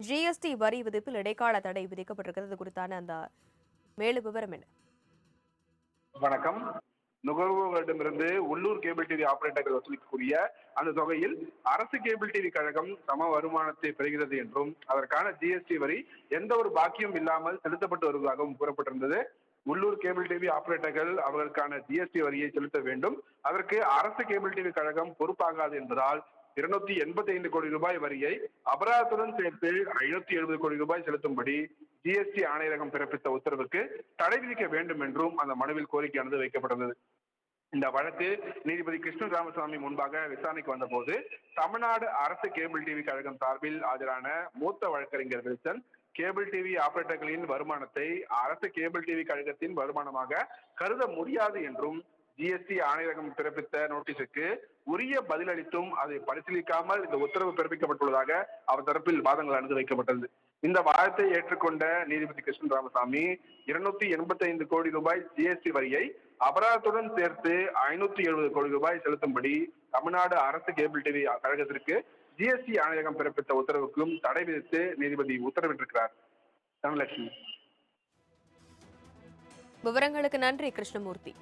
GST வரி விதிப்பில் இடைக்கால தடை விதிக்கப்பட்டிருக்கிறது குறித்தான அந்த மேலும் விவரம் என்ன? வணக்கம். நுகர்வோர்களிடமிருந்து உள்ளூர் கேபிள் டிவி ஆபரேட்டர்கள் வசூலிக்கக்கூடிய அந்த தொகையில் அரசு கேபிள் டிவி கழகம் சம வருமானத்தை பெறுகிறது என்றும் அதற்கான ஜிஎஸ்டி வரி எந்த ஒரு பாக்கியும் இல்லாமல் செலுத்தப்பட்டு வருவதாகவும் கூறப்பட்டிருந்தது. உள்ளூர் கேபிள் டிவி ஆபரேட்டர்கள் அவர்களுக்கான ஜிஎஸ்டி வரியை செலுத்த வேண்டும். அதற்கு அரசு கேபிள் டிவி கழகம் பொறுப்பாகாது என்பதால் 285 கோடி ரூபாய் வரியை அபராதத்துடன் சேர்த்து 570 கோடி ரூபாய் செலுத்தும்படி ஜிஎஸ்டி ஆணையரகம் பிறப்பித்த உத்தரவுக்கு தடை விதிக்க வேண்டும் என்றும் அந்த மனுவில் கோரிக்கையானது வைக்கப்பட்டது. இந்த வழக்கு நீதிபதி கிருஷ்ணன் ராமசாமி முன்பாக விசாரணைக்கு வந்தபோது தமிழ்நாடு அரசு கேபிள் டிவி கழகம் சார்பில் ஆஜரான மூத்த வழக்கறிஞர் வில்சன் கேபிள் டிவி ஆபரேட்டர்களின் வருமானத்தை அரசு கேபிள் டிவி கழகத்தின் வருமானமாக கருத முடியாது என்றும் ஜிஎஸ்டி ஆணையரகம் பிறப்பித்த நோட்டீஸுக்கு உரிய பதிலளித்தும் அதை பரிசீலிக்காமல் இந்த உத்தரவு பிறப்பிக்கப்பட்டுள்ளதாக அவர் தரப்பில் வாதங்கள் வைக்கப்பட்டது. இந்த வாதத்தை ஏற்றுக்கொண்ட நீதிபதி கிருஷ்ணன் ராமசாமி 285 கோடி ரூபாய் ஜிஎஸ்டி வரியை அபராதத்துடன் சேர்த்து 570 கோடி ரூபாய் செலுத்தும்படி தமிழ்நாடு அரசு கேபிள் டிவி கழகத்திற்கு ஜிஎஸ்டி ஆணையகம் பிறப்பித்த உத்தரவுக்கும் தடை விதித்து நீதிபதி உத்தரவிட்டிருக்கிறார். தனலட்சுமி. விவரங்களுக்கு நன்றி கிருஷ்ணமூர்த்தி.